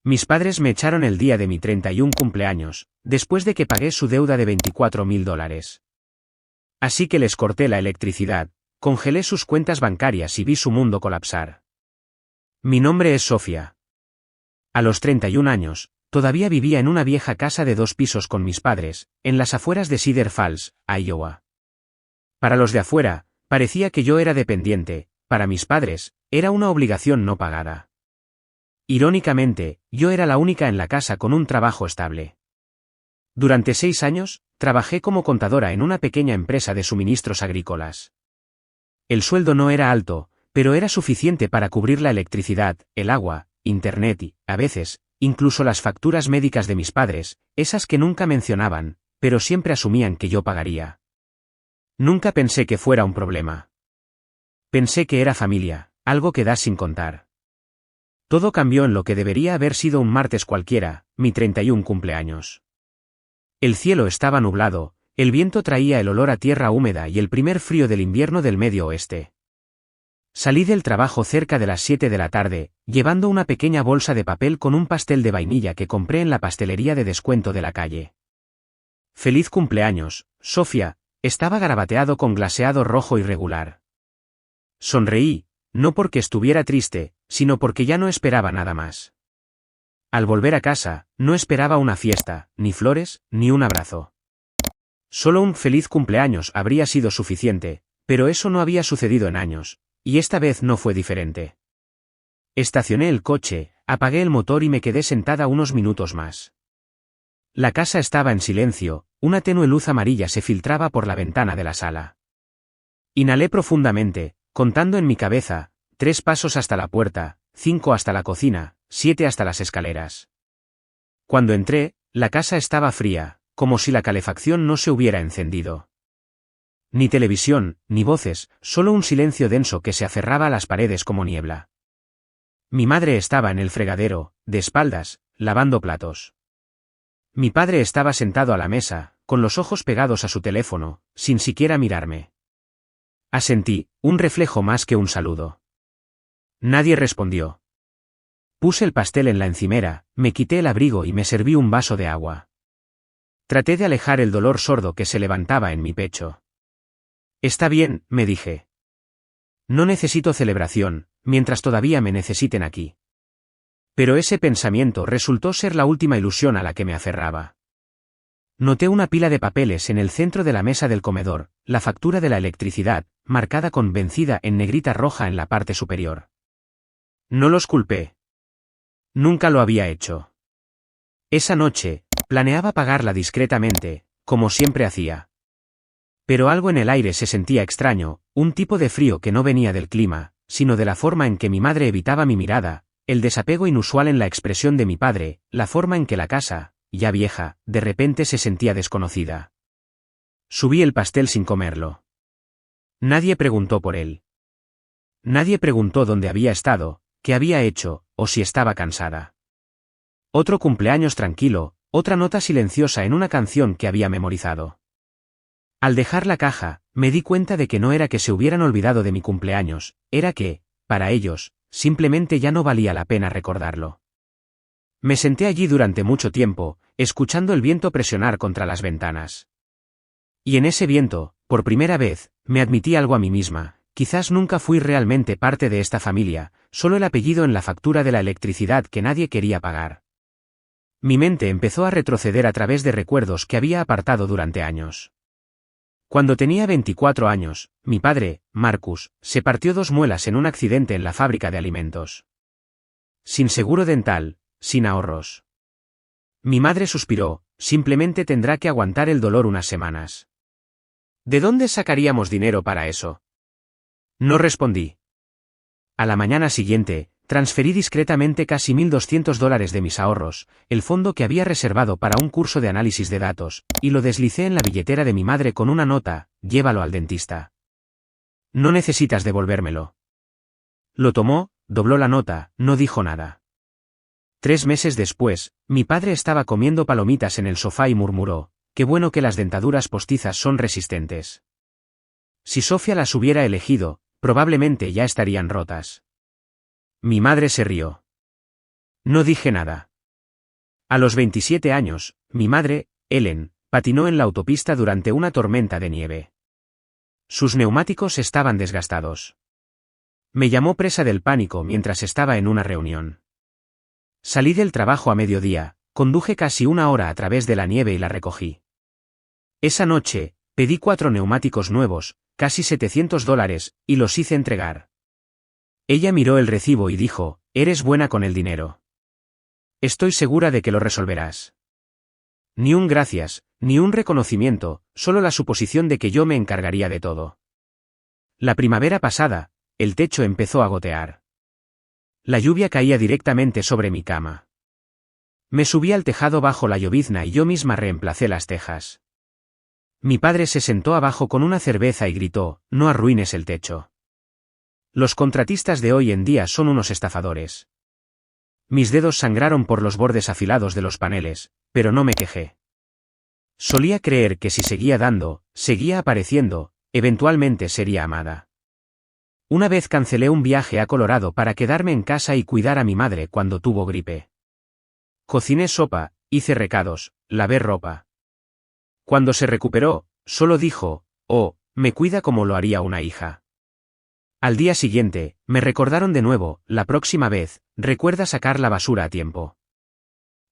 Mis padres me echaron el día de mi 31 cumpleaños, después de que pagué su deuda de $24.000. Así que les corté la electricidad, congelé sus cuentas bancarias y vi su mundo colapsar. Mi nombre es Sofía. A los 31 años, todavía vivía en una vieja casa de 2 pisos con mis padres, en las afueras de Cedar Falls, Iowa. Para los de afuera, parecía que yo era dependiente, para mis padres, era una obligación no pagada. Irónicamente, yo era la única en la casa con un trabajo estable. Durante 6 años, trabajé como contadora en una pequeña empresa de suministros agrícolas. El sueldo no era alto, pero era suficiente para cubrir la electricidad, el agua, internet y, a veces, incluso las facturas médicas de mis padres, esas que nunca mencionaban, pero siempre asumían que yo pagaría. Nunca pensé que fuera un problema. Pensé que era familia, algo que da sin contar. Todo cambió en lo que debería haber sido un martes cualquiera, mi 31 cumpleaños. El cielo estaba nublado, el viento traía el olor a tierra húmeda y el primer frío del invierno del Medio Oeste. Salí del trabajo cerca de las 7 de la tarde, llevando una pequeña bolsa de papel con un pastel de vainilla que compré en la pastelería de descuento de la calle. «Feliz cumpleaños, Sofía», estaba garabateado con glaseado rojo irregular. Sonreí, no porque estuviera triste, sino porque ya no esperaba nada más. Al volver a casa, no esperaba una fiesta, ni flores, ni un abrazo. Solo un feliz cumpleaños habría sido suficiente, pero eso no había sucedido en años, y esta vez no fue diferente. Estacioné el coche, apagué el motor y me quedé sentada unos minutos más. La casa estaba en silencio, una tenue luz amarilla se filtraba por la ventana de la sala. Inhalé profundamente, contando en mi cabeza, 3 pasos hasta la puerta, 5 hasta la cocina, 7 hasta las escaleras. Cuando entré, la casa estaba fría, como si la calefacción no se hubiera encendido. Ni televisión, ni voces, solo un silencio denso que se aferraba a las paredes como niebla. Mi madre estaba en el fregadero, de espaldas, lavando platos. Mi padre estaba sentado a la mesa, con los ojos pegados a su teléfono, sin siquiera mirarme. Asentí, un reflejo más que un saludo. Nadie respondió. Puse el pastel en la encimera, me quité el abrigo y me serví un vaso de agua. Traté de alejar el dolor sordo que se levantaba en mi pecho. Está bien, me dije. No necesito celebración, mientras todavía me necesiten aquí. Pero ese pensamiento resultó ser la última ilusión a la que me aferraba. Noté una pila de papeles en el centro de la mesa del comedor, la factura de la electricidad, marcada con vencida en negrita roja en la parte superior. No los culpé. Nunca lo había hecho. Esa noche, planeaba pagarla discretamente, como siempre hacía. Pero algo en el aire se sentía extraño, un tipo de frío que no venía del clima, sino de la forma en que mi madre evitaba mi mirada, el desapego inusual en la expresión de mi padre, la forma en que la casa, ya vieja, de repente se sentía desconocida. Subí el pastel sin comerlo. Nadie preguntó por él. Nadie preguntó dónde había estado, qué había hecho, o si estaba cansada. Otro cumpleaños tranquilo, otra nota silenciosa en una canción que había memorizado. Al dejar la caja, me di cuenta de que no era que se hubieran olvidado de mi cumpleaños, era que, para ellos, simplemente ya no valía la pena recordarlo. Me senté allí durante mucho tiempo, escuchando el viento presionar contra las ventanas. Y en ese viento, por primera vez, me admití algo a mí misma, quizás nunca fui realmente parte de esta familia, solo el apellido en la factura de la electricidad que nadie quería pagar. Mi mente empezó a retroceder a través de recuerdos que había apartado durante años. Cuando tenía 24 años, mi padre, Marcus, se partió 2 muelas en un accidente en la fábrica de alimentos. Sin seguro dental, sin ahorros. Mi madre suspiró, simplemente tendrá que aguantar el dolor unas semanas. ¿De dónde sacaríamos dinero para eso? No respondí. A la mañana siguiente, transferí discretamente casi $1.200 de mis ahorros, el fondo que había reservado para un curso de análisis de datos, y lo deslicé en la billetera de mi madre con una nota: llévalo al dentista. No necesitas devolvérmelo. Lo tomó, dobló la nota, no dijo nada. 3 meses después, mi padre estaba comiendo palomitas en el sofá y murmuró: qué bueno que las dentaduras postizas son resistentes. Si Sofía las hubiera elegido, probablemente ya estarían rotas. Mi madre se rió. No dije nada. A los 27 años, mi madre, Ellen, patinó en la autopista durante una tormenta de nieve. Sus neumáticos estaban desgastados. Me llamó presa del pánico mientras estaba en una reunión. Salí del trabajo a mediodía, conduje casi una hora a través de la nieve y la recogí. Esa noche, pedí 4 neumáticos nuevos, casi $700, y los hice entregar. Ella miró el recibo y dijo, «Eres buena con el dinero. Estoy segura de que lo resolverás». Ni un gracias, ni un reconocimiento, solo la suposición de que yo me encargaría de todo. La primavera pasada, el techo empezó a gotear. La lluvia caía directamente sobre mi cama. Me subí al tejado bajo la llovizna y yo misma reemplacé las tejas. Mi padre se sentó abajo con una cerveza y gritó, «No arruines el techo. Los contratistas de hoy en día son unos estafadores». Mis dedos sangraron por los bordes afilados de los paneles, pero no me quejé. Solía creer que si seguía dando, seguía apareciendo, eventualmente sería amada. Una vez cancelé un viaje a Colorado para quedarme en casa y cuidar a mi madre cuando tuvo gripe. Cociné sopa, hice recados, lavé ropa. Cuando se recuperó, solo dijo, «Oh, me cuida como lo haría una hija». Al día siguiente, me recordaron de nuevo, «La próxima vez, recuerda sacar la basura a tiempo».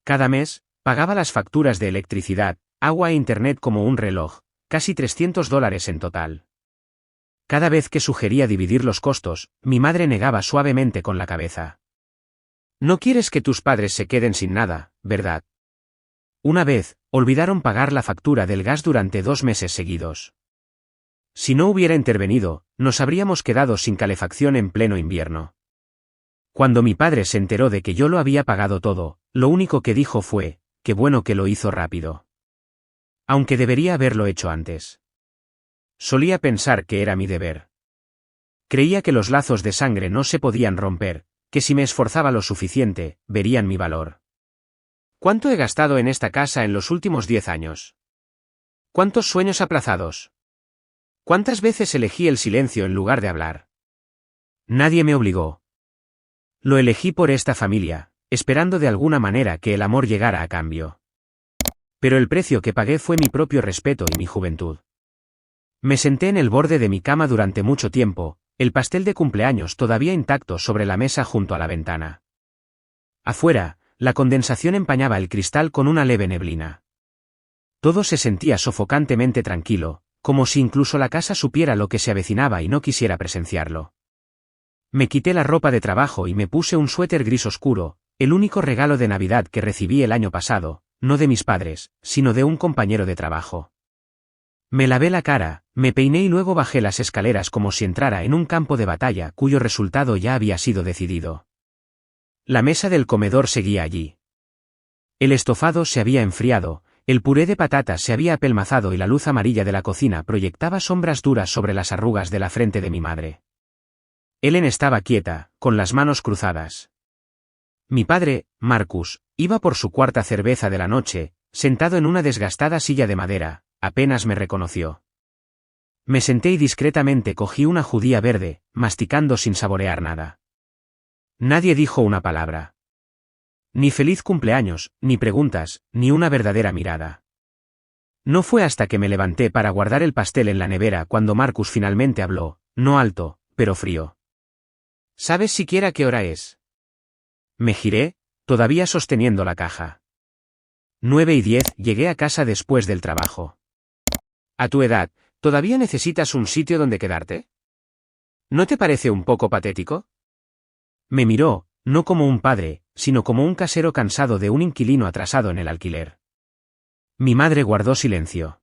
Cada mes, pagaba las facturas de electricidad, agua e internet como un reloj, casi $300 en total. Cada vez que sugería dividir los costos, mi madre negaba suavemente con la cabeza. «No quieres que tus padres se queden sin nada, ¿verdad?». Una vez, olvidaron pagar la factura del gas durante 2 meses seguidos. Si no hubiera intervenido, nos habríamos quedado sin calefacción en pleno invierno. Cuando mi padre se enteró de que yo lo había pagado todo, lo único que dijo fue, «Qué bueno que lo hizo rápido». Aunque debería haberlo hecho antes. Solía pensar que era mi deber. Creía que los lazos de sangre no se podían romper, que si me esforzaba lo suficiente, verían mi valor. ¿Cuánto he gastado en esta casa en los últimos 10 años? ¿Cuántos sueños aplazados? ¿Cuántas veces elegí el silencio en lugar de hablar? Nadie me obligó. Lo elegí por esta familia, esperando de alguna manera que el amor llegara a cambio. Pero el precio que pagué fue mi propio respeto y mi juventud. Me senté en el borde de mi cama durante mucho tiempo, el pastel de cumpleaños todavía intacto sobre la mesa junto a la ventana. Afuera, la condensación empañaba el cristal con una leve neblina. Todo se sentía sofocantemente tranquilo, como si incluso la casa supiera lo que se avecinaba y no quisiera presenciarlo. Me quité la ropa de trabajo y me puse un suéter gris oscuro, el único regalo de Navidad que recibí el año pasado, no de mis padres, sino de un compañero de trabajo. Me lavé la cara, me peiné y luego bajé las escaleras como si entrara en un campo de batalla cuyo resultado ya había sido decidido. La mesa del comedor seguía allí. El estofado se había enfriado, el puré de patatas se había apelmazado y la luz amarilla de la cocina proyectaba sombras duras sobre las arrugas de la frente de mi madre. Ellen estaba quieta, con las manos cruzadas. Mi padre, Marcus, iba por su 4ª cerveza de la noche, sentado en una desgastada silla de madera. Apenas me reconoció. Me senté y discretamente cogí una judía verde, masticando sin saborear nada. Nadie dijo una palabra. Ni feliz cumpleaños, ni preguntas, ni una verdadera mirada. No fue hasta que me levanté para guardar el pastel en la nevera cuando Marcus finalmente habló, no alto, pero frío. ¿Sabes siquiera qué hora es? Me giré, todavía sosteniendo la caja. 9:10, llegué a casa después del trabajo. A tu edad, ¿todavía necesitas un sitio donde quedarte? ¿No te parece un poco patético? Me miró, no como un padre, sino como un casero cansado de un inquilino atrasado en el alquiler. Mi madre guardó silencio.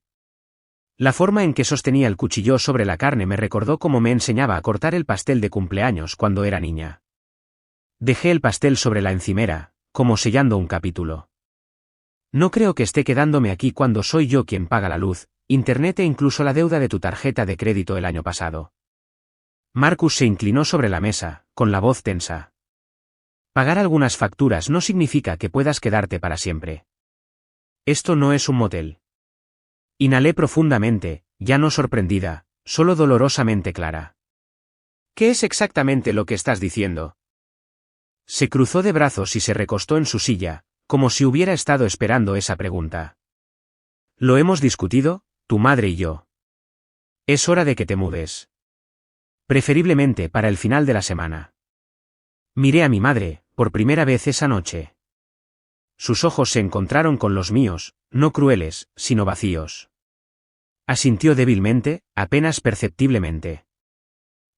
La forma en que sostenía el cuchillo sobre la carne me recordó cómo me enseñaba a cortar el pastel de cumpleaños cuando era niña. Dejé el pastel sobre la encimera, como sellando un capítulo. No creo que esté quedándome aquí cuando soy yo quien paga la luz, internet e incluso la deuda de tu tarjeta de crédito el año pasado. Marcus se inclinó sobre la mesa, con la voz tensa. Pagar algunas facturas no significa que puedas quedarte para siempre. Esto no es un motel. Inhalé profundamente, ya no sorprendida, solo dolorosamente clara. ¿Qué es exactamente lo que estás diciendo? Se cruzó de brazos y se recostó en su silla, como si hubiera estado esperando esa pregunta. Lo hemos discutido, tu madre y yo. Es hora de que te mudes. Preferiblemente para el final de la semana. Miré a mi madre, por primera vez esa noche. Sus ojos se encontraron con los míos, no crueles, sino vacíos. Asintió débilmente, apenas perceptiblemente.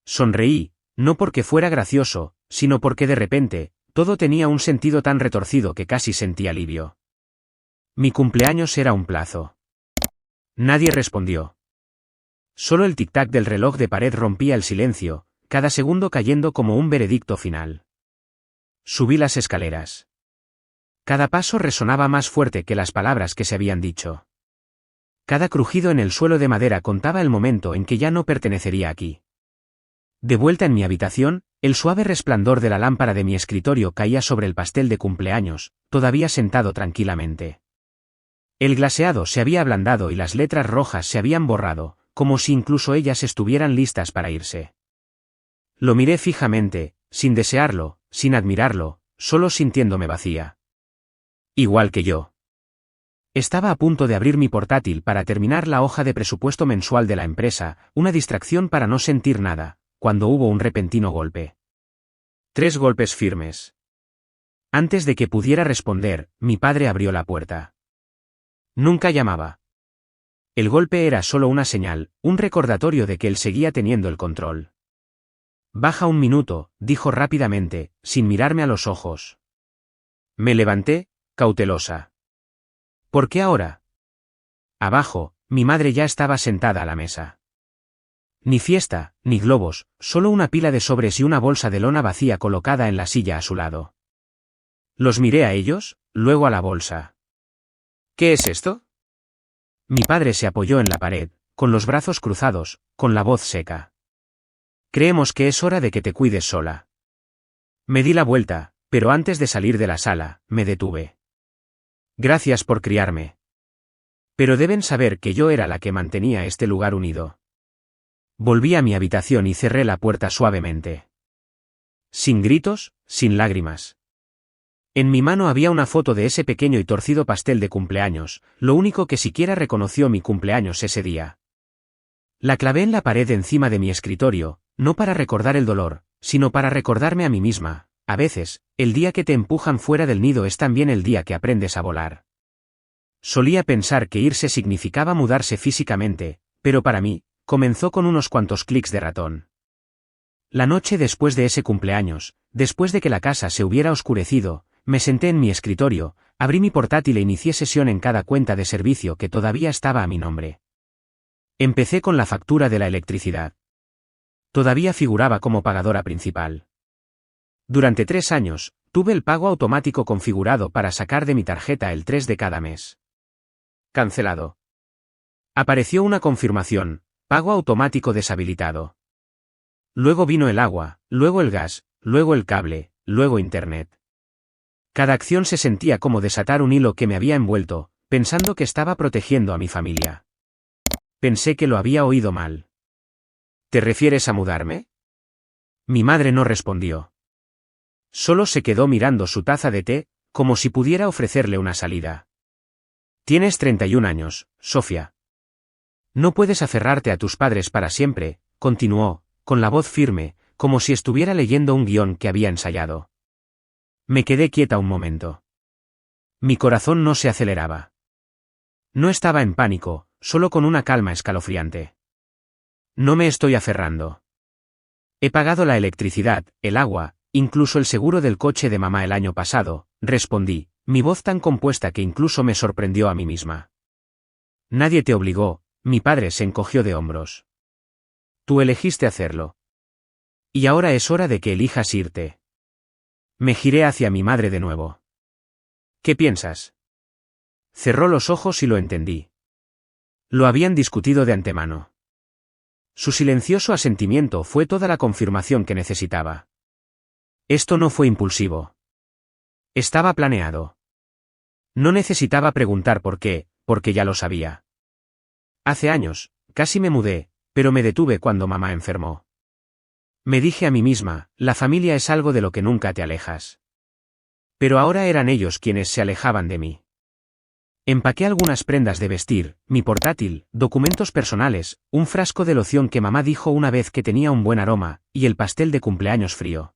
Sonreí, no porque fuera gracioso, sino porque de repente, todo tenía un sentido tan retorcido que casi sentí alivio. Mi cumpleaños era un plazo. Nadie respondió. Solo el tic-tac del reloj de pared rompía el silencio, cada segundo cayendo como un veredicto final. Subí las escaleras. Cada paso resonaba más fuerte que las palabras que se habían dicho. Cada crujido en el suelo de madera contaba el momento en que ya no pertenecería aquí. De vuelta en mi habitación, el suave resplandor de la lámpara de mi escritorio caía sobre el pastel de cumpleaños, todavía sentado tranquilamente. El glaseado se había ablandado y las letras rojas se habían borrado, como si incluso ellas estuvieran listas para irse. Lo miré fijamente, sin desearlo, sin admirarlo, solo sintiéndome vacía. Igual que yo. Estaba a punto de abrir mi portátil para terminar la hoja de presupuesto mensual de la empresa, una distracción para no sentir nada, cuando hubo un repentino golpe. 3 golpes firmes. Antes de que pudiera responder, mi padre abrió la puerta. Nunca llamaba. El golpe era solo una señal, un recordatorio de que él seguía teniendo el control. Baja un minuto, dijo rápidamente, sin mirarme a los ojos. Me levanté, cautelosa. ¿Por qué ahora? Abajo, mi madre ya estaba sentada a la mesa. Ni fiesta, ni globos, solo una pila de sobres y una bolsa de lona vacía colocada en la silla a su lado. Los miré a ellos, luego a la bolsa. ¿Qué es esto? Mi padre se apoyó en la pared, con los brazos cruzados, con la voz seca. Creemos que es hora de que te cuides sola. Me di la vuelta, pero antes de salir de la sala, me detuve. Gracias por criarme. Pero deben saber que yo era la que mantenía este lugar unido. Volví a mi habitación y cerré la puerta suavemente. Sin gritos, sin lágrimas. En mi mano había una foto de ese pequeño y torcido pastel de cumpleaños, lo único que siquiera reconoció mi cumpleaños ese día. La clavé en la pared encima de mi escritorio, no para recordar el dolor, sino para recordarme a mí misma. A veces, el día que te empujan fuera del nido es también el día que aprendes a volar. Solía pensar que irse significaba mudarse físicamente, pero para mí, comenzó con unos cuantos clics de ratón. La noche después de ese cumpleaños, después de que la casa se hubiera oscurecido, me senté en mi escritorio, abrí mi portátil e inicié sesión en cada cuenta de servicio que todavía estaba a mi nombre. Empecé con la factura de la electricidad. Todavía figuraba como pagadora principal. Durante 3 años, tuve el pago automático configurado para sacar de mi tarjeta el 3 de cada mes. Cancelado. Apareció una confirmación, pago automático deshabilitado. Luego vino el agua, luego el gas, luego el cable, luego internet. Cada acción se sentía como desatar un hilo que me había envuelto, pensando que estaba protegiendo a mi familia. Pensé que lo había oído mal. ¿Te refieres a mudarme? Mi madre no respondió. Solo se quedó mirando su taza de té, como si pudiera ofrecerle una salida. Tienes 31 años, Sofía. No puedes aferrarte a tus padres para siempre, continuó, con la voz firme, como si estuviera leyendo un guión que había ensayado. Me quedé quieta un momento. Mi corazón no se aceleraba. No estaba en pánico, solo con una calma escalofriante. No me estoy aferrando. He pagado la electricidad, el agua, incluso el seguro del coche de mamá el año pasado, respondí, mi voz tan compuesta que incluso me sorprendió a mí misma. Nadie te obligó, mi padre se encogió de hombros. Tú elegiste hacerlo. Y ahora es hora de que elijas irte. Me giré hacia mi madre de nuevo. ¿Qué piensas? Cerró los ojos y lo entendí. Lo habían discutido de antemano. Su silencioso asentimiento fue toda la confirmación que necesitaba. Esto no fue impulsivo. Estaba planeado. No necesitaba preguntar por qué, porque ya lo sabía. Hace años, casi me mudé, pero me detuve cuando mamá enfermó. Me dije a mí misma, la familia es algo de lo que nunca te alejas. Pero ahora eran ellos quienes se alejaban de mí. Empaqué algunas prendas de vestir, mi portátil, documentos personales, un frasco de loción que mamá dijo una vez que tenía un buen aroma, y el pastel de cumpleaños frío.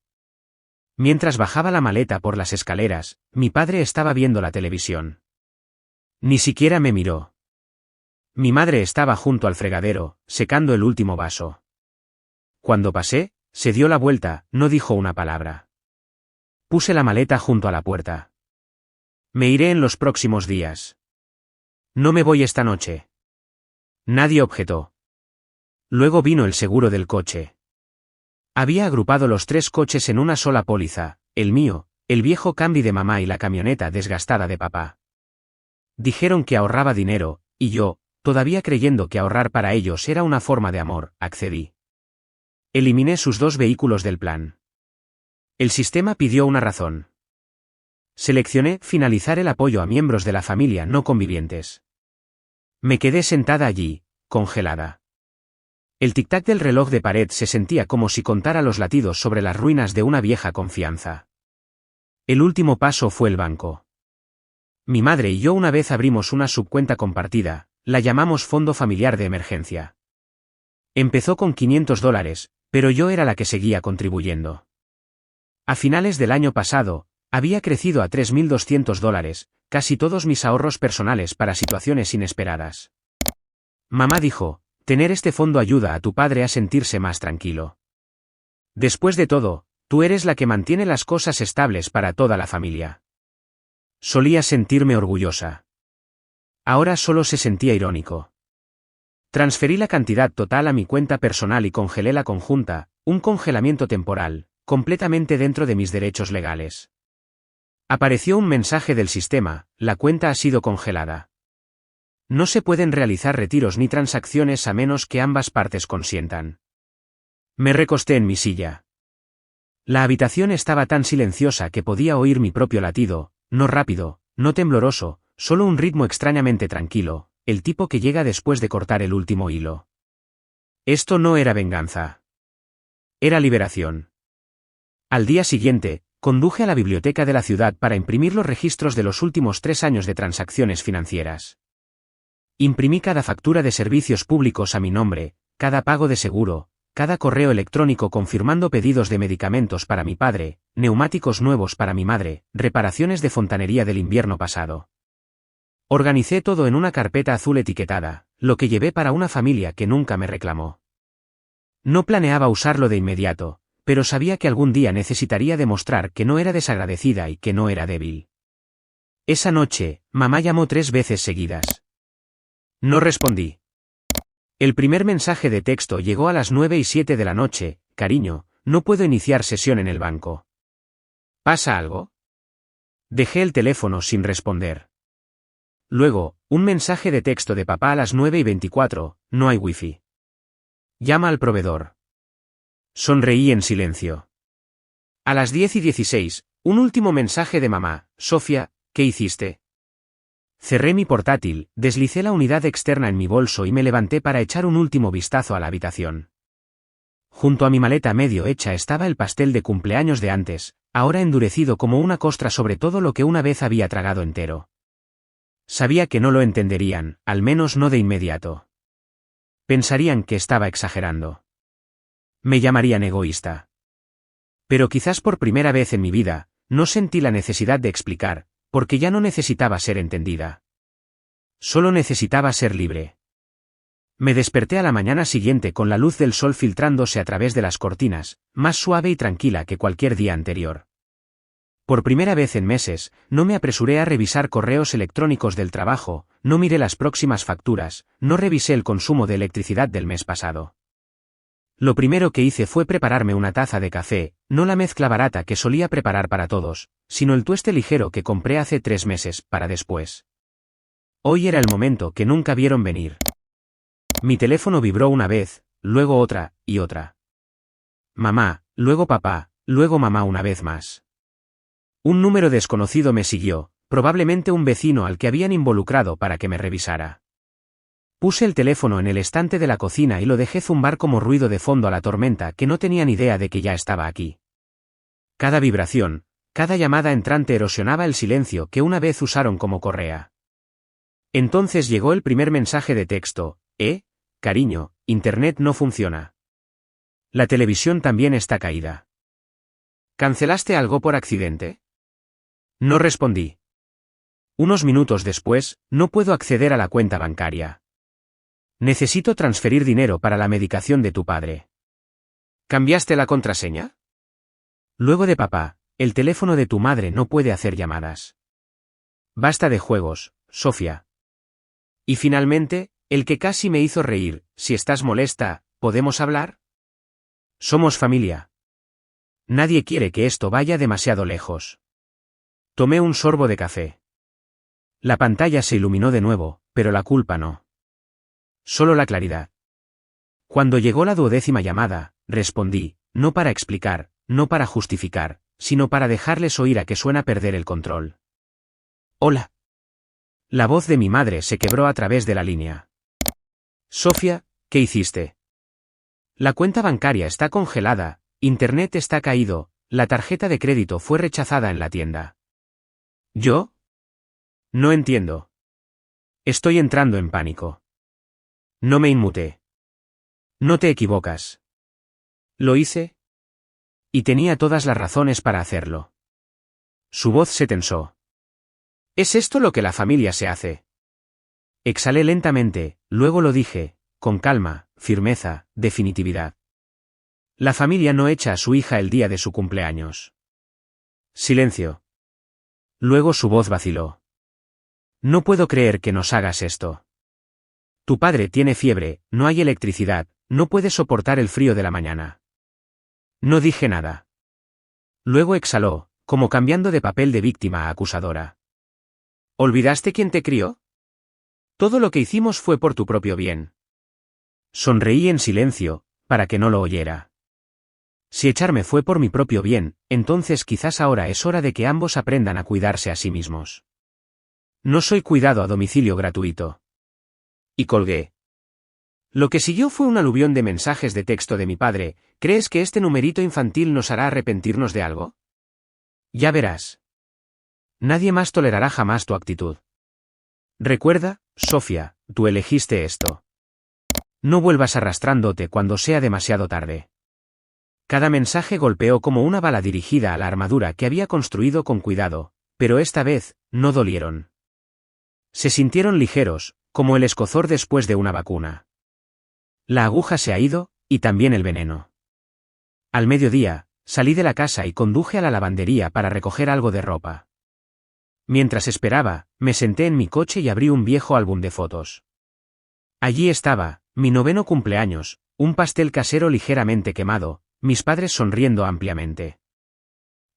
Mientras bajaba la maleta por las escaleras, mi padre estaba viendo la televisión. Ni siquiera me miró. Mi madre estaba junto al fregadero, secando el último vaso. Cuando pasé, se dio la vuelta, no dijo una palabra. Puse la maleta junto a la puerta. Me iré en los próximos días. No me voy esta noche. Nadie objetó. Luego vino el seguro del coche. Había agrupado los 3 coches en una sola póliza, el mío, el viejo Camry de mamá y la camioneta desgastada de papá. Dijeron que ahorraba dinero, y yo, todavía creyendo que ahorrar para ellos era una forma de amor, accedí. Eliminé sus 2 vehículos del plan. El sistema pidió una razón. Seleccioné finalizar el apoyo a miembros de la familia no convivientes. Me quedé sentada allí, congelada. El tic-tac del reloj de pared se sentía como si contara los latidos sobre las ruinas de una vieja confianza. El último paso fue el banco. Mi madre y yo una vez abrimos una subcuenta compartida, la llamamos Fondo Familiar de Emergencia. Empezó con $500, pero yo era la que seguía contribuyendo. A finales del año pasado, había crecido a $3.200, casi todos mis ahorros personales para situaciones inesperadas. Mamá dijo, tener este fondo ayuda a tu padre a sentirse más tranquilo. Después de todo, tú eres la que mantiene las cosas estables para toda la familia. Solía sentirme orgullosa. Ahora solo se sentía irónico. Transferí la cantidad total a mi cuenta personal y congelé la conjunta, un congelamiento temporal, completamente dentro de mis derechos legales. Apareció un mensaje del sistema, la cuenta ha sido congelada. No se pueden realizar retiros ni transacciones a menos que ambas partes consientan. Me recosté en mi silla. La habitación estaba tan silenciosa que podía oír mi propio latido, no rápido, no tembloroso, solo un ritmo extrañamente tranquilo, el tipo que llega después de cortar el último hilo. Esto no era venganza. Era liberación. Al día siguiente, conduje a la biblioteca de la ciudad para imprimir los registros de los últimos 3 años de transacciones financieras. Imprimí cada factura de servicios públicos a mi nombre, cada pago de seguro, cada correo electrónico confirmando pedidos de medicamentos para mi padre, neumáticos nuevos para mi madre, reparaciones de fontanería del invierno pasado. Organicé todo en una carpeta azul etiquetada, lo que llevé para una familia que nunca me reclamó. No planeaba usarlo de inmediato, pero sabía que algún día necesitaría demostrar que no era desagradecida y que no era débil. Esa noche, mamá llamó 3 veces seguidas. No respondí. El primer mensaje de texto llegó a las 9:07 de la noche, cariño, no puedo iniciar sesión en el banco. ¿Pasa algo? Dejé el teléfono sin responder. Luego, un mensaje de texto de papá a las 9:24, no hay wifi. Llama al proveedor. Sonreí en silencio. A las 10:16, un último mensaje de mamá, Sofía, ¿qué hiciste? Cerré mi portátil, deslicé la unidad externa en mi bolso y me levanté para echar un último vistazo a la habitación. Junto a mi maleta medio hecha estaba el pastel de cumpleaños de antes, ahora endurecido como una costra sobre todo lo que una vez había tragado entero. Sabía que no lo entenderían, al menos no de inmediato. Pensarían que estaba exagerando. Me llamarían egoísta. Pero quizás por primera vez en mi vida, no sentí la necesidad de explicar, porque ya no necesitaba ser entendida. Solo necesitaba ser libre. Me desperté a la mañana siguiente con la luz del sol filtrándose a través de las cortinas, más suave y tranquila que cualquier día anterior. Por primera vez en meses, no me apresuré a revisar correos electrónicos del trabajo, no miré las próximas facturas, no revisé el consumo de electricidad del mes pasado. Lo primero que hice fue prepararme una taza de café, no la mezcla barata que solía preparar para todos, sino el tueste ligero que compré hace 3 meses, para después. Hoy era el momento que nunca vieron venir. Mi teléfono vibró una vez, luego otra, y otra. Mamá, luego papá, luego mamá una vez más. Un número desconocido me siguió, probablemente un vecino al que habían involucrado para que me revisara. Puse el teléfono en el estante de la cocina y lo dejé zumbar como ruido de fondo a la tormenta que no tenía ni idea de que ya estaba aquí. Cada vibración, Cada llamada entrante erosionaba el silencio que una vez usaron como correa. Entonces llegó el primer mensaje de texto: cariño, Internet no funciona. La televisión también está caída. ¿Cancelaste algo por accidente? No respondí. Unos minutos después, no puedo acceder a la cuenta bancaria. Necesito transferir dinero para la medicación de tu padre. ¿Cambiaste la contraseña? Luego de papá, el teléfono de tu madre no puede hacer llamadas. Basta de juegos, Sofía. Y finalmente, el que casi me hizo reír: si estás molesta, ¿podemos hablar? Somos familia. Nadie quiere que esto vaya demasiado lejos. Tomé un sorbo de café. La pantalla se iluminó de nuevo, pero la culpa no. Solo la claridad. Cuando llegó la 12ª llamada, respondí, no para explicar, no para justificar, sino para dejarles oír a que suena perder el control. Hola. La voz de mi madre se quebró a través de la línea. Sofía, ¿qué hiciste? La cuenta bancaria está congelada, Internet está caído, la tarjeta de crédito fue rechazada en la tienda. ¿Yo? No entiendo. Estoy entrando en pánico. No me inmuté. No te equivocas. ¿Lo hice? Y tenía todas las razones para hacerlo. Su voz se tensó. ¿Es esto lo que la familia se hace? Exhalé lentamente, luego lo dije, con calma, firmeza, definitividad. La familia no echa a su hija el día de su cumpleaños. Silencio. Luego su voz vaciló. No puedo creer que nos hagas esto. Tu padre tiene fiebre, no hay electricidad, no puede soportar el frío de la mañana. No dije nada. Luego exhaló, como cambiando de papel de víctima a acusadora. ¿Olvidaste quién te crió? Todo lo que hicimos fue por tu propio bien. Sonreí en silencio, para que no lo oyera. Si echarme fue por mi propio bien, entonces quizás ahora es hora de que ambos aprendan a cuidarse a sí mismos. No soy cuidado a domicilio gratuito. Y colgué. Lo que siguió fue un aluvión de mensajes de texto de mi padre: ¿crees que este numerito infantil nos hará arrepentirnos de algo? Ya verás. Nadie más tolerará jamás tu actitud. Recuerda, Sofía, tú elegiste esto. No vuelvas arrastrándote cuando sea demasiado tarde. Cada mensaje golpeó como una bala dirigida a la armadura que había construido con cuidado, pero esta vez, no dolieron. Se sintieron ligeros, como el escozor después de una vacuna. La aguja se ha ido, y también el veneno. Al mediodía, salí de la casa y conduje a la lavandería para recoger algo de ropa. Mientras esperaba, me senté en mi coche y abrí un viejo álbum de fotos. Allí estaba, mi 9º cumpleaños, un pastel casero ligeramente quemado, mis padres sonriendo ampliamente.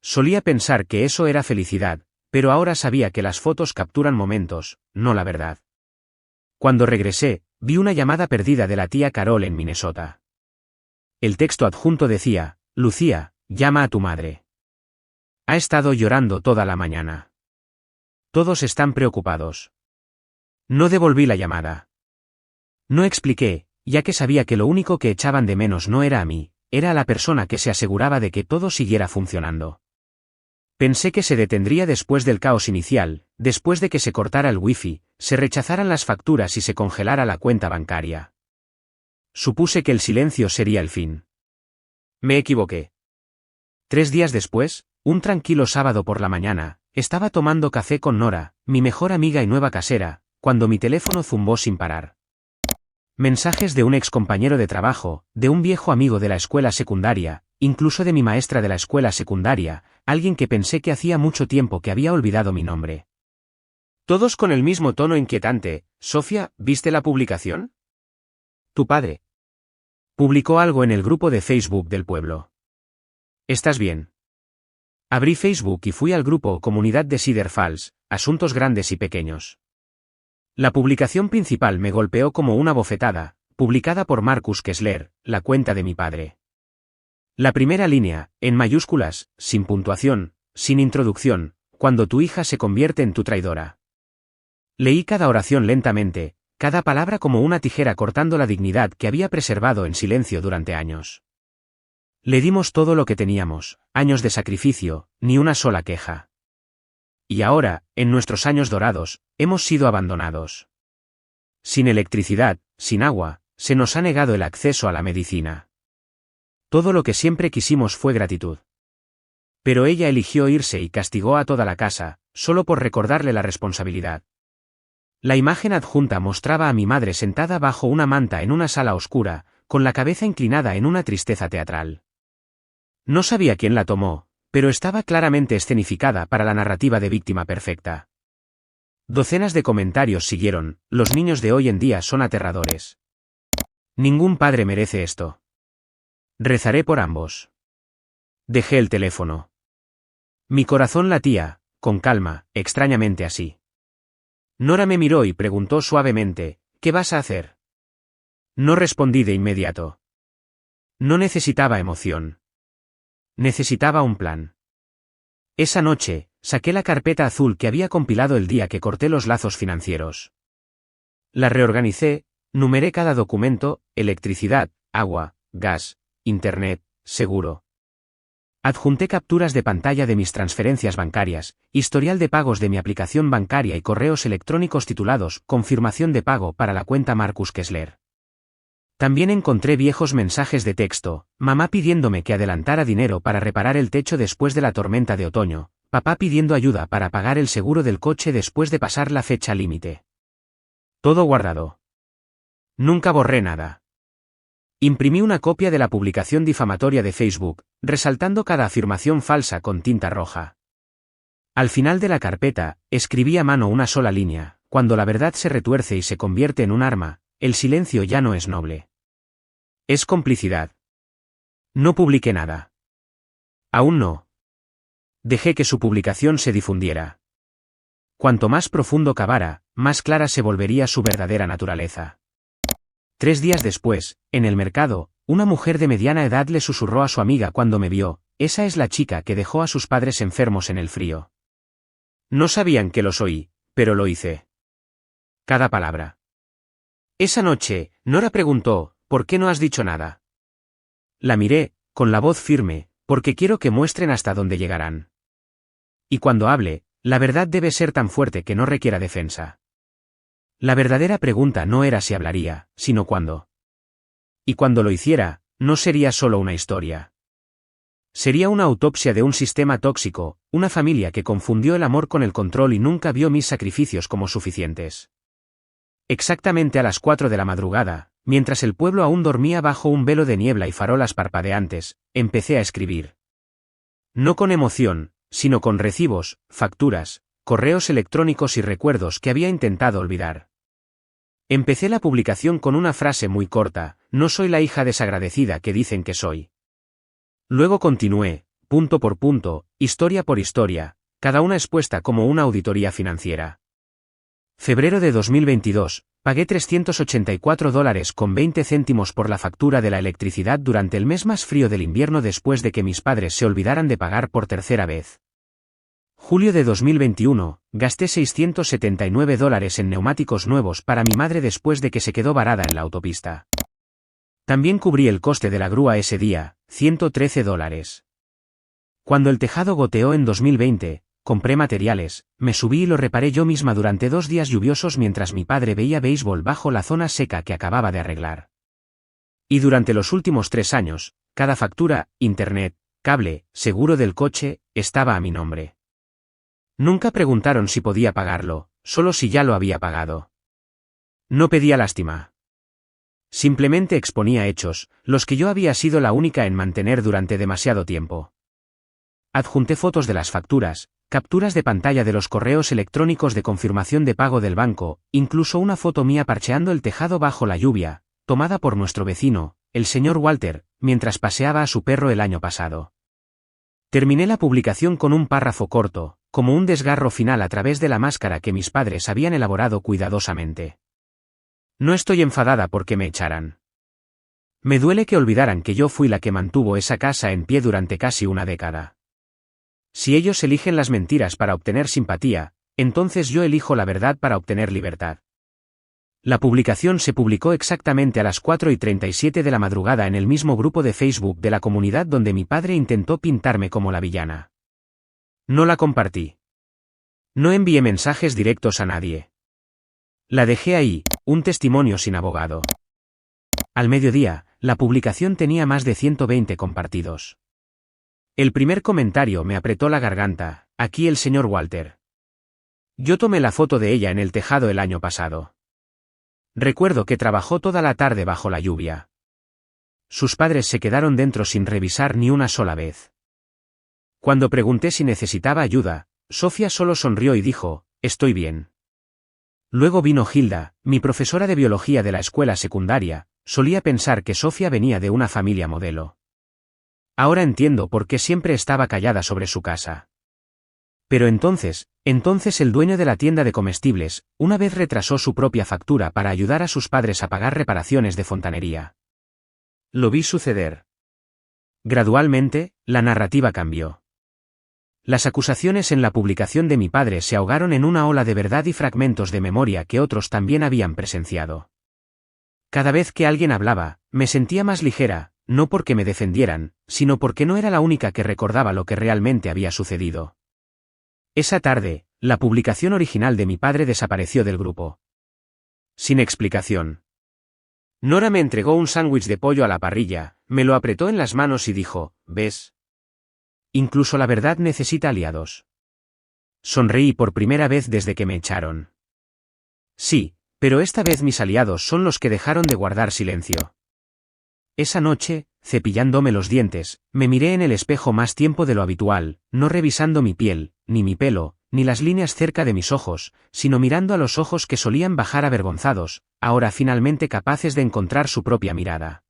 Solía pensar que eso era felicidad, pero ahora sabía que las fotos capturan momentos, no la verdad. Cuando regresé, vi una llamada perdida de la tía Carol en Minnesota. El texto adjunto decía: Lucía, llama a tu madre. Ha estado llorando toda la mañana. Todos están preocupados. No devolví la llamada. No expliqué, ya que sabía que lo único que echaban de menos no era a mí, era a la persona que se aseguraba de que todo siguiera funcionando. Pensé que se detendría después del caos inicial, después de que se cortara el wifi, se rechazaran las facturas y se congelara la cuenta bancaria. Supuse que el silencio sería el fin. Me equivoqué. 3 días después, un tranquilo sábado por la mañana, estaba tomando café con Nora, mi mejor amiga y nueva casera, cuando mi teléfono zumbó sin parar. Mensajes de un excompañero de trabajo, de un viejo amigo de la escuela secundaria, incluso de mi maestra de la escuela secundaria, alguien que pensé que hacía mucho tiempo que había olvidado mi nombre. Todos con el mismo tono inquietante: Sofía, ¿viste la publicación? Tu padre publicó algo en el grupo de Facebook del pueblo. ¿Estás bien? Abrí Facebook y fui al grupo Comunidad de Cedar Falls, Asuntos Grandes y Pequeños. La publicación principal me golpeó como una bofetada, publicada por Marcus Kessler, la cuenta de mi padre. La primera línea, en mayúsculas, sin puntuación, sin introducción: cuando tu hija se convierte en tu traidora. Leí cada oración lentamente, cada palabra como una tijera cortando la dignidad que había preservado en silencio durante años. Le dimos todo lo que teníamos, años de sacrificio, ni una sola queja. Y ahora, en nuestros años dorados, hemos sido abandonados. Sin electricidad, sin agua, se nos ha negado el acceso a la medicina. Todo lo que siempre quisimos fue gratitud. Pero ella eligió irse y castigó a toda la casa, solo por recordarle la responsabilidad. La imagen adjunta mostraba a mi madre sentada bajo una manta en una sala oscura, con la cabeza inclinada en una tristeza teatral. No sabía quién la tomó, pero estaba claramente escenificada para la narrativa de víctima perfecta. Docenas de comentarios siguieron: los niños de hoy en día son aterradores. Ningún padre merece esto. Rezaré por ambos. Dejé el teléfono. Mi corazón latía, con calma, extrañamente así. Nora me miró y preguntó suavemente: ¿qué vas a hacer? No respondí de inmediato. No necesitaba emoción. Necesitaba un plan. Esa noche, saqué la carpeta azul que había compilado el día que corté los lazos financieros. La reorganicé, numeré cada documento: electricidad, agua, gas, internet, seguro. Adjunté capturas de pantalla de mis transferencias bancarias, historial de pagos de mi aplicación bancaria y correos electrónicos titulados «Confirmación de pago para la cuenta Marcus Kessler». También encontré viejos mensajes de texto: mamá pidiéndome que adelantara dinero para reparar el techo después de la tormenta de otoño, papá pidiendo ayuda para pagar el seguro del coche después de pasar la fecha límite. Todo guardado. Nunca borré nada. Imprimí una copia de la publicación difamatoria de Facebook, resaltando cada afirmación falsa con tinta roja. Al final de la carpeta, escribí a mano una sola línea: cuando la verdad se retuerce y se convierte en un arma, el silencio ya no es noble. Es complicidad. No publiqué nada. Aún no. Dejé que su publicación se difundiera. Cuanto más profundo cavara, más clara se volvería su verdadera naturaleza. 3 días después, en el mercado, una mujer de mediana edad le susurró a su amiga cuando me vio: esa es la chica que dejó a sus padres enfermos en el frío. No sabían que los oí, pero lo hice. Cada palabra. Esa noche, Nora preguntó: ¿por qué no has dicho nada? La miré, con la voz firme: porque quiero que muestren hasta dónde llegarán. Y cuando hable, la verdad debe ser tan fuerte que no requiera defensa. La verdadera pregunta no era si hablaría, sino cuándo. Y cuando lo hiciera, no sería solo una historia. Sería una autopsia de un sistema tóxico, una familia que confundió el amor con el control y nunca vio mis sacrificios como suficientes. Exactamente a las 4 de la madrugada, mientras el pueblo aún dormía bajo un velo de niebla y farolas parpadeantes, empecé a escribir. No con emoción, sino con recibos, facturas, correos electrónicos y recuerdos que había intentado olvidar. Empecé la publicación con una frase muy corta: no soy la hija desagradecida que dicen que soy. Luego continué, punto por punto, historia por historia, cada una expuesta como una auditoría financiera. Febrero de 2022, pagué $384.20 por la factura de la electricidad durante el mes más frío del invierno después de que mis padres se olvidaran de pagar por tercera vez. Julio de 2021, gasté $679 en neumáticos nuevos para mi madre después de que se quedó varada en la autopista. También cubrí el coste de la grúa ese día, $113. Cuando el tejado goteó en 2020, compré materiales, me subí y lo reparé yo misma durante 2 días lluviosos mientras mi padre veía béisbol bajo la zona seca que acababa de arreglar. Y durante los últimos 3 años, cada factura, internet, cable, seguro del coche, estaba a mi nombre. Nunca preguntaron si podía pagarlo, solo si ya lo había pagado. No pedía lástima. Simplemente exponía hechos, los que yo había sido la única en mantener durante demasiado tiempo. Adjunté fotos de las facturas, capturas de pantalla de los correos electrónicos de confirmación de pago del banco, incluso una foto mía parcheando el tejado bajo la lluvia, tomada por nuestro vecino, el señor Walter, mientras paseaba a su perro el año pasado. Terminé la publicación con un párrafo corto, como un desgarro final a través de la máscara que mis padres habían elaborado cuidadosamente. No estoy enfadada porque me echaran. Me duele que olvidaran que yo fui la que mantuvo esa casa en pie durante casi una década. Si ellos eligen las mentiras para obtener simpatía, entonces yo elijo la verdad para obtener libertad. La publicación se publicó exactamente a las 4:37 de la madrugada en el mismo grupo de Facebook de la comunidad donde mi padre intentó pintarme como la villana. No la compartí. No envié mensajes directos a nadie. La dejé ahí, un testimonio sin abogado. Al mediodía, la publicación tenía más de 120 compartidos. El primer comentario me apretó la garganta: aquí el señor Walter. Yo tomé la foto de ella en el tejado el año pasado. Recuerdo que trabajó toda la tarde bajo la lluvia. Sus padres se quedaron dentro sin revisar ni una sola vez. Cuando pregunté si necesitaba ayuda, Sofía solo sonrió y dijo: estoy bien. Luego vino Hilda, mi profesora de biología de la escuela secundaria. Solía pensar que Sofía venía de una familia modelo. Ahora entiendo por qué siempre estaba callada sobre su casa. Pero entonces el dueño de la tienda de comestibles, una vez retrasó su propia factura para ayudar a sus padres a pagar reparaciones de fontanería. Lo vi suceder. Gradualmente, la narrativa cambió. Las acusaciones en la publicación de mi padre se ahogaron en una ola de verdad y fragmentos de memoria que otros también habían presenciado. Cada vez que alguien hablaba, me sentía más ligera, no porque me defendieran, sino porque no era la única que recordaba lo que realmente había sucedido. Esa tarde, la publicación original de mi padre desapareció del grupo. Sin explicación. Nora me entregó un sándwich de pollo a la parrilla, me lo apretó en las manos y dijo: ¿ves? Incluso la verdad necesita aliados. Sonreí por primera vez desde que me echaron. Sí, pero esta vez mis aliados son los que dejaron de guardar silencio. Esa noche, cepillándome los dientes, me miré en el espejo más tiempo de lo habitual, no revisando mi piel, ni mi pelo, ni las líneas cerca de mis ojos, sino mirando a los ojos que solían bajar avergonzados, ahora finalmente capaces de encontrar su propia mirada.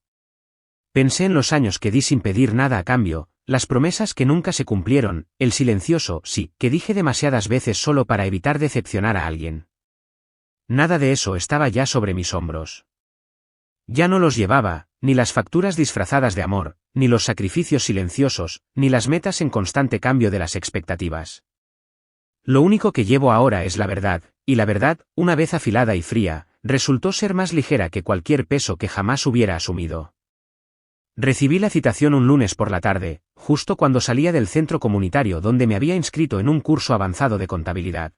Pensé en los años que di sin pedir nada a cambio, las promesas que nunca se cumplieron, el silencioso sí que dije demasiadas veces solo para evitar decepcionar a alguien. Nada de eso estaba ya sobre mis hombros. Ya no los llevaba, ni las facturas disfrazadas de amor, ni los sacrificios silenciosos, ni las metas en constante cambio de las expectativas. Lo único que llevo ahora es la verdad, y la verdad, una vez afilada y fría, resultó ser más ligera que cualquier peso que jamás hubiera asumido. Recibí la citación un lunes por la tarde, justo cuando salía del centro comunitario donde me había inscrito en un curso avanzado de contabilidad.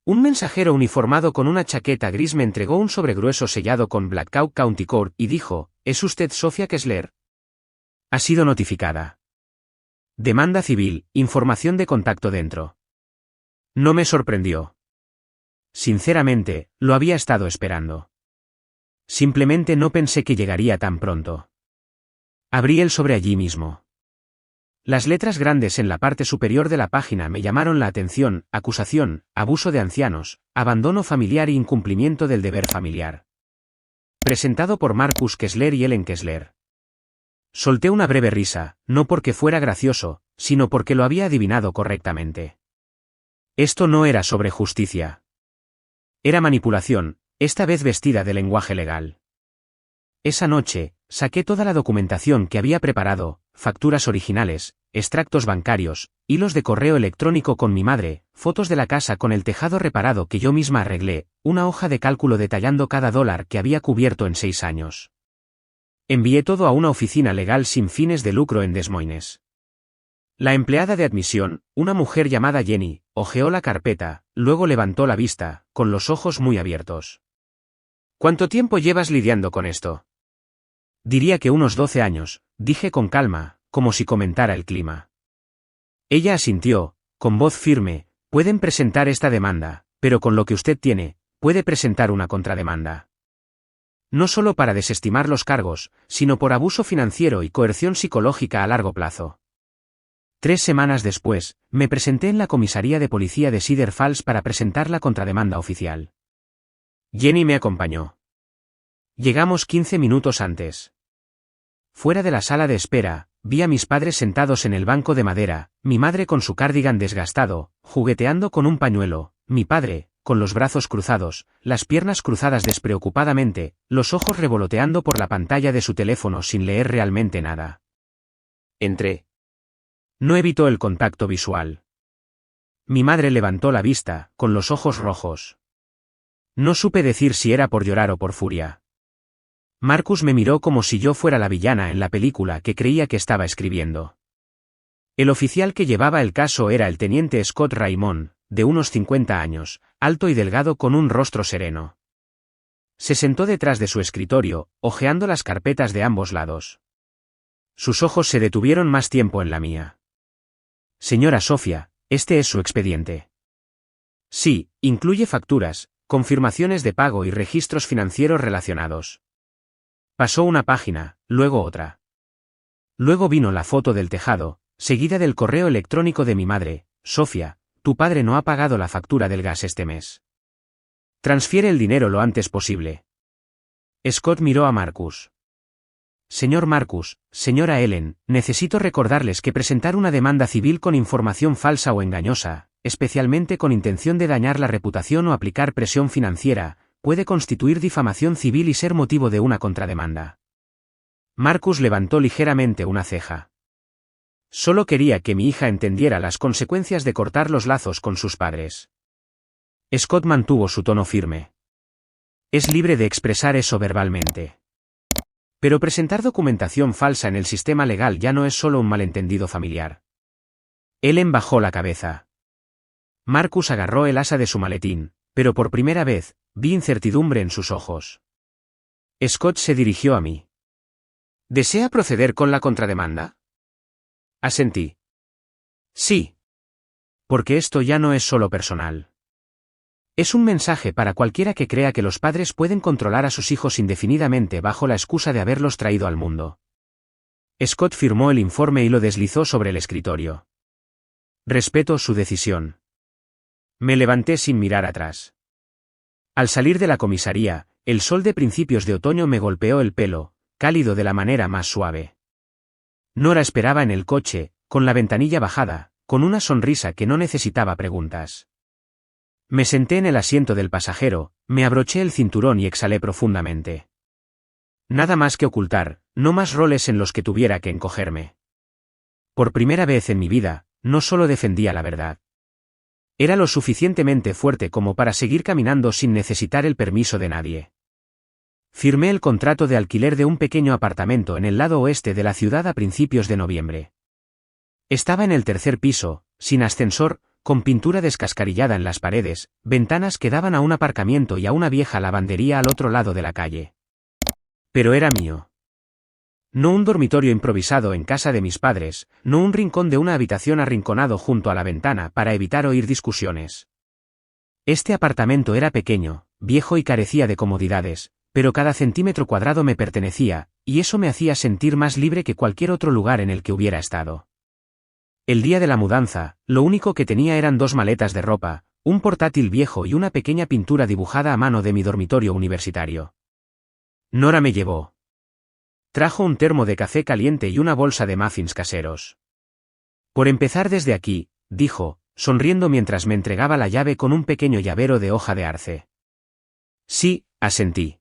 Un mensajero uniformado con una chaqueta gris me entregó un sobre grueso sellado con Blackhawk County Court y dijo: ¿Es usted Sofía Kessler? Ha sido notificada. Demanda civil, información de contacto dentro. No me sorprendió. Sinceramente, lo había estado esperando. Simplemente no pensé que llegaría tan pronto. Abrí el sobre allí mismo. Las letras grandes en la parte superior de la página me llamaron la atención: acusación, abuso de ancianos, abandono familiar e incumplimiento del deber familiar. Presentado por Marcus Kessler y Ellen Kessler. Solté una breve risa, no porque fuera gracioso, sino porque lo había adivinado correctamente. Esto no era sobre justicia. Era manipulación, esta vez vestida de lenguaje legal. Esa noche, saqué toda la documentación que había preparado, facturas originales, extractos bancarios, hilos de correo electrónico con mi madre, fotos de la casa con el tejado reparado que yo misma arreglé, una hoja de cálculo detallando cada dólar que había cubierto en 6 años. Envié todo a una oficina legal sin fines de lucro en Des Moines. La empleada de admisión, una mujer llamada Jenny, hojeó la carpeta, luego levantó la vista, con los ojos muy abiertos. ¿Cuánto tiempo llevas lidiando con esto? Diría que unos 12 años, dije con calma, como si comentara el clima. Ella asintió, con voz firme: pueden presentar esta demanda, pero con lo que usted tiene, puede presentar una contrademanda. No solo para desestimar los cargos, sino por abuso financiero y coerción psicológica a largo plazo. 3 semanas después, me presenté en la comisaría de policía de Cedar Falls para presentar la contrademanda oficial. Jenny me acompañó. Llegamos 15 minutos antes. Fuera de la sala de espera, vi a mis padres sentados en el banco de madera, mi madre con su cardigan desgastado, jugueteando con un pañuelo, mi padre, con los brazos cruzados, las piernas cruzadas despreocupadamente, los ojos revoloteando por la pantalla de su teléfono sin leer realmente nada. Entré. No evitó el contacto visual. Mi madre levantó la vista, con los ojos rojos. No supe decir si era por llorar o por furia. Marcus me miró como si yo fuera la villana en la película que creía que estaba escribiendo. El oficial que llevaba el caso era el teniente Scott Raymond, de unos 50 años, alto y delgado con un rostro sereno. Se sentó detrás de su escritorio, hojeando las carpetas de ambos lados. Sus ojos se detuvieron más tiempo en la mía. Señora Sofia, este es su expediente. Sí, incluye facturas, confirmaciones de pago y registros financieros relacionados. Pasó una página, luego otra. Luego vino la foto del tejado, seguida del correo electrónico de mi madre. Sofía, tu padre no ha pagado la factura del gas este mes. Transfiere el dinero lo antes posible. Scott miró a Marcus. Señor Marcus, señora Ellen, necesito recordarles que presentar una demanda civil con información falsa o engañosa, especialmente con intención de dañar la reputación o aplicar presión financiera, puede constituir difamación civil y ser motivo de una contrademanda. Marcus levantó ligeramente una ceja. Solo quería que mi hija entendiera las consecuencias de cortar los lazos con sus padres. Scott mantuvo su tono firme. Es libre de expresar eso verbalmente. Pero presentar documentación falsa en el sistema legal ya no es solo un malentendido familiar. Ellen bajó la cabeza. Marcus agarró el asa de su maletín, pero por primera vez, vi incertidumbre en sus ojos. Scott se dirigió a mí. ¿Desea proceder con la contrademanda? Asentí. Sí. Porque esto ya no es solo personal. Es un mensaje para cualquiera que crea que los padres pueden controlar a sus hijos indefinidamente bajo la excusa de haberlos traído al mundo. Scott firmó el informe y lo deslizó sobre el escritorio. Respeto su decisión. Me levanté sin mirar atrás. Al salir de la comisaría, el sol de principios de otoño me golpeó el pelo, cálido de la manera más suave. Nora esperaba en el coche, con la ventanilla bajada, con una sonrisa que no necesitaba preguntas. Me senté en el asiento del pasajero, me abroché el cinturón y exhalé profundamente. Nada más que ocultar, no más roles en los que tuviera que encogerme. Por primera vez en mi vida, no solo defendía la verdad. Era lo suficientemente fuerte como para seguir caminando sin necesitar el permiso de nadie. Firmé el contrato de alquiler de un pequeño apartamento en el lado oeste de la ciudad a principios de noviembre. Estaba en el tercer piso, sin ascensor, con pintura descascarillada en las paredes, ventanas que daban a un aparcamiento y a una vieja lavandería al otro lado de la calle. Pero era mío. No un dormitorio improvisado en casa de mis padres, no un rincón de una habitación arrinconado junto a la ventana para evitar oír discusiones. Este apartamento era pequeño, viejo y carecía de comodidades, pero cada centímetro cuadrado me pertenecía, y eso me hacía sentir más libre que cualquier otro lugar en el que hubiera estado. El día de la mudanza, lo único que tenía eran 2 maletas de ropa, un portátil viejo y una pequeña pintura dibujada a mano de mi dormitorio universitario. Nora me llevó. Trajo un termo de café caliente y una bolsa de muffins caseros. Por empezar desde aquí, dijo, sonriendo mientras me entregaba la llave con un pequeño llavero de hoja de arce. Sí, asentí.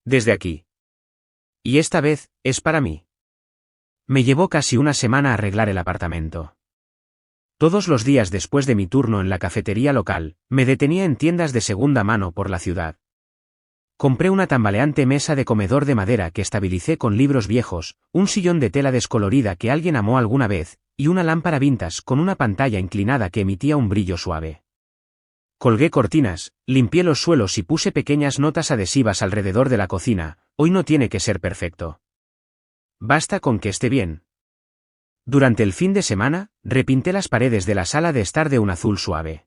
Desde aquí. Y esta vez, es para mí. Me llevó casi una semana arreglar el apartamento. Todos los días después de mi turno en la cafetería local, me detenía en tiendas de segunda mano por la ciudad. Compré una tambaleante mesa de comedor de madera que estabilicé con libros viejos, un sillón de tela descolorida que alguien amó alguna vez, y una lámpara vintage con una pantalla inclinada que emitía un brillo suave. Colgué cortinas, limpié los suelos y puse pequeñas notas adhesivas alrededor de la cocina. Hoy no tiene que ser perfecto. Basta con que esté bien. Durante el fin de semana, repinté las paredes de la sala de estar de un azul suave.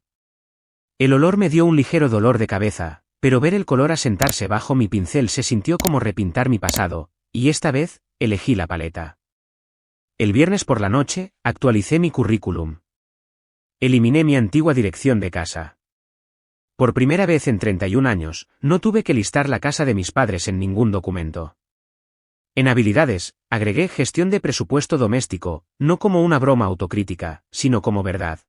El olor me dio un ligero dolor de cabeza, pero ver el color asentarse bajo mi pincel se sintió como repintar mi pasado, y esta vez, elegí la paleta. El viernes por la noche, actualicé mi currículum. Eliminé mi antigua dirección de casa. Por primera vez en 31 años, no tuve que listar la casa de mis padres en ningún documento. En habilidades, agregué gestión de presupuesto doméstico, no como una broma autocrítica, sino como verdad.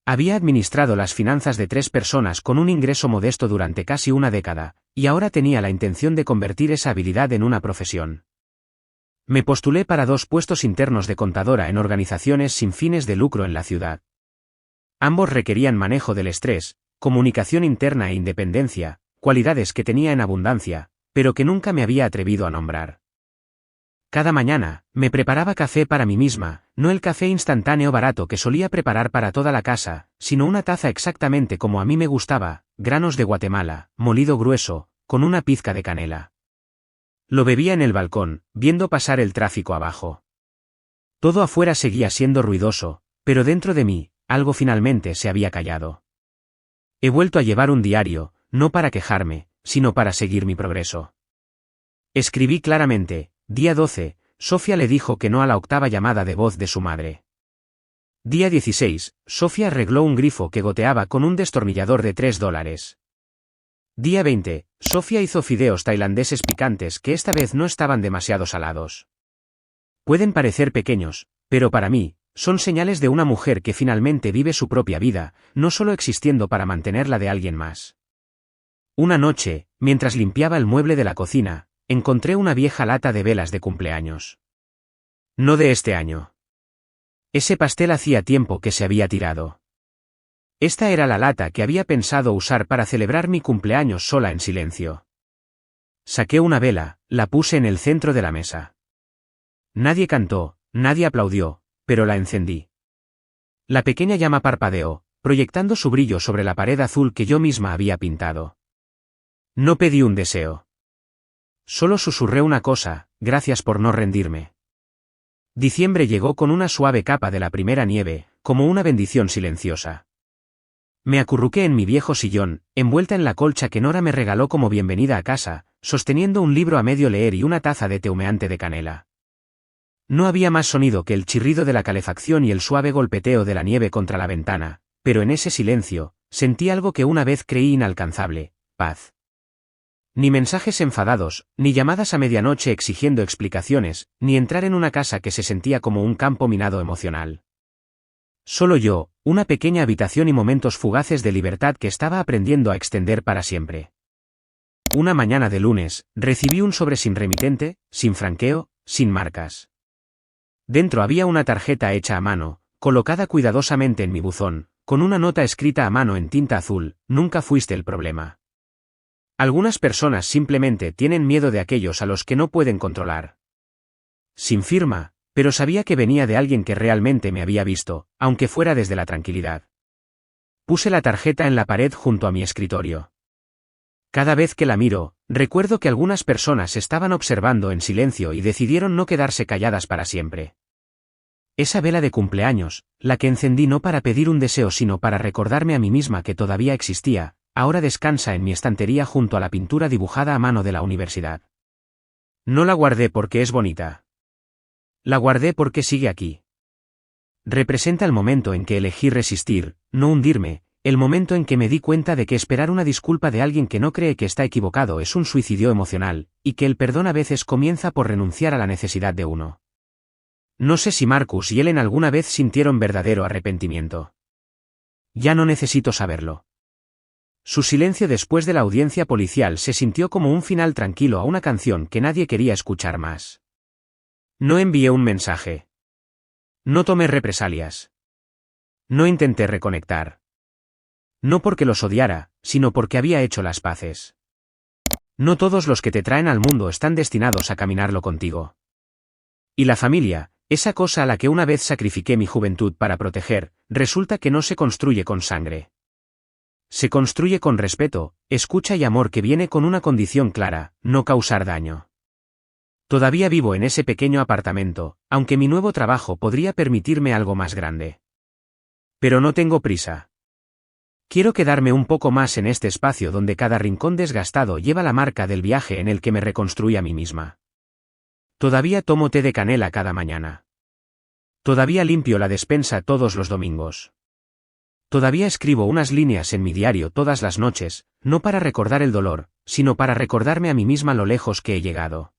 Había administrado las finanzas de 3 personas con un ingreso modesto durante casi una década, y ahora tenía la intención de convertir esa habilidad en una profesión. Me postulé para 2 puestos internos de contadora en organizaciones sin fines de lucro en la ciudad. Ambos requerían manejo del estrés, comunicación interna e independencia, cualidades que tenía en abundancia, pero que nunca me había atrevido a nombrar. Cada mañana, me preparaba café para mí misma, no el café instantáneo barato que solía preparar para toda la casa, sino una taza exactamente como a mí me gustaba, granos de Guatemala, molido grueso, con una pizca de canela. Lo bebía en el balcón, viendo pasar el tráfico abajo. Todo afuera seguía siendo ruidoso, pero dentro de mí, algo finalmente se había callado. He vuelto a llevar un diario, no para quejarme, sino para seguir mi progreso. Escribí claramente: día 12, Sofía le dijo que no a la octava llamada de voz de su madre. Día 16, Sofía arregló un grifo que goteaba con un destornillador de $3. Día 20, Sofía hizo fideos tailandeses picantes que esta vez no estaban demasiado salados. Pueden parecer pequeños, pero para mí, son señales de una mujer que finalmente vive su propia vida, no solo existiendo para mantenerla de alguien más. Una noche, mientras limpiaba el mueble de la cocina, encontré una vieja lata de velas de cumpleaños. No de este año. Ese pastel hacía tiempo que se había tirado. Esta era la lata que había pensado usar para celebrar mi cumpleaños sola en silencio. Saqué una vela, la puse en el centro de la mesa. Nadie cantó, nadie aplaudió, pero la encendí. La pequeña llama parpadeó, proyectando su brillo sobre la pared azul que yo misma había pintado. No pedí un deseo. Solo susurré una cosa: gracias por no rendirme. Diciembre llegó con una suave capa de la primera nieve, como una bendición silenciosa. Me acurruqué en mi viejo sillón, envuelta en la colcha que Nora me regaló como bienvenida a casa, sosteniendo un libro a medio leer y una taza de té humeante de canela. No había más sonido que el chirrido de la calefacción y el suave golpeteo de la nieve contra la ventana, pero en ese silencio, sentí algo que una vez creí inalcanzable: paz. Ni mensajes enfadados, ni llamadas a medianoche exigiendo explicaciones, ni entrar en una casa que se sentía como un campo minado emocional. Solo yo, una pequeña habitación y momentos fugaces de libertad que estaba aprendiendo a extender para siempre. Una mañana de lunes, recibí un sobre sin remitente, sin franqueo, sin marcas. Dentro había una tarjeta hecha a mano, colocada cuidadosamente en mi buzón, con una nota escrita a mano en tinta azul: nunca fuiste el problema. Algunas personas simplemente tienen miedo de aquellos a los que no pueden controlar. Sin firma, pero sabía que venía de alguien que realmente me había visto, aunque fuera desde la tranquilidad. Puse la tarjeta en la pared junto a mi escritorio. Cada vez que la miro, recuerdo que algunas personas estaban observando en silencio y decidieron no quedarse calladas para siempre. Esa vela de cumpleaños, la que encendí no para pedir un deseo sino para recordarme a mí misma que todavía existía, ahora descansa en mi estantería junto a la pintura dibujada a mano de la universidad. No la guardé porque es bonita. La guardé porque sigue aquí. Representa el momento en que elegí resistir, no hundirme, el momento en que me di cuenta de que esperar una disculpa de alguien que no cree que está equivocado es un suicidio emocional, y que el perdón a veces comienza por renunciar a la necesidad de uno. No sé si Marcus y Ellen alguna vez sintieron verdadero arrepentimiento. Ya no necesito saberlo. Su silencio después de la audiencia policial se sintió como un final tranquilo a una canción que nadie quería escuchar más. No envié un mensaje. No tomé represalias. No intenté reconectar. No porque los odiara, sino porque había hecho las paces. No todos los que te traen al mundo están destinados a caminarlo contigo. Y la familia, esa cosa a la que una vez sacrifiqué mi juventud para proteger, resulta que no se construye con sangre. Se construye con respeto, escucha y amor que viene con una condición clara: no causar daño. Todavía vivo en ese pequeño apartamento, aunque mi nuevo trabajo podría permitirme algo más grande. Pero no tengo prisa. Quiero quedarme un poco más en este espacio donde cada rincón desgastado lleva la marca del viaje en el que me reconstruí a mí misma. Todavía tomo té de canela cada mañana. Todavía limpio la despensa todos los domingos. Todavía escribo unas líneas en mi diario todas las noches, no para recordar el dolor, sino para recordarme a mí misma lo lejos que he llegado.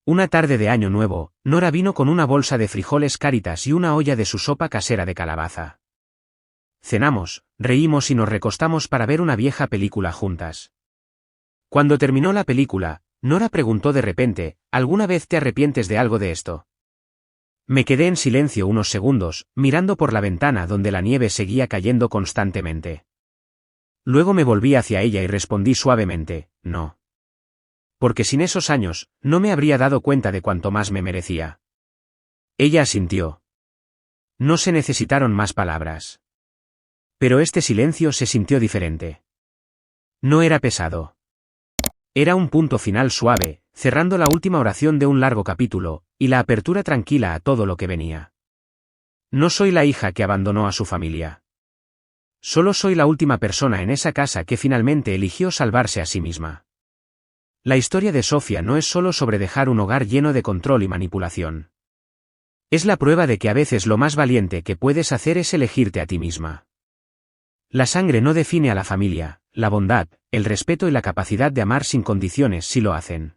Una tarde de Año Nuevo, Nora vino con una bolsa de frijoles Cáritas y una olla de su sopa casera de calabaza. Cenamos, reímos y nos recostamos para ver una vieja película juntas. Cuando terminó la película, Nora preguntó de repente: ¿alguna vez te arrepientes de algo de esto? Me quedé en silencio unos segundos, mirando por la ventana donde la nieve seguía cayendo constantemente. Luego me volví hacia ella y respondí suavemente, no. Porque sin esos años, no me habría dado cuenta de cuánto más me merecía. Ella asintió. No se necesitaron más palabras. Pero este silencio se sintió diferente. No era pesado. Era un punto final suave, cerrando la última oración de un largo capítulo, y la apertura tranquila a todo lo que venía. No soy la hija que abandonó a su familia. Solo soy la última persona en esa casa que finalmente eligió salvarse a sí misma. La historia de Sofía no es solo sobre dejar un hogar lleno de control y manipulación. Es la prueba de que a veces lo más valiente que puedes hacer es elegirte a ti misma. La sangre no define a la familia, la bondad, el respeto y la capacidad de amar sin condiciones sí lo hacen.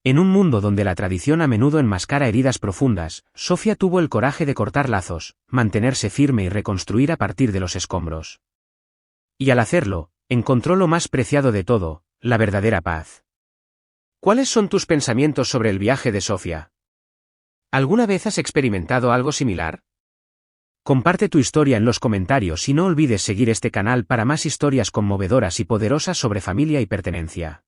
En un mundo donde la tradición a menudo enmascara heridas profundas, Sofía tuvo el coraje de cortar lazos, mantenerse firme y reconstruir a partir de los escombros. Y al hacerlo, encontró lo más preciado de todo, la verdadera paz. ¿Cuáles son tus pensamientos sobre el viaje de Sofía? ¿Alguna vez has experimentado algo similar? Comparte tu historia en los comentarios y no olvides seguir este canal para más historias conmovedoras y poderosas sobre familia y pertenencia.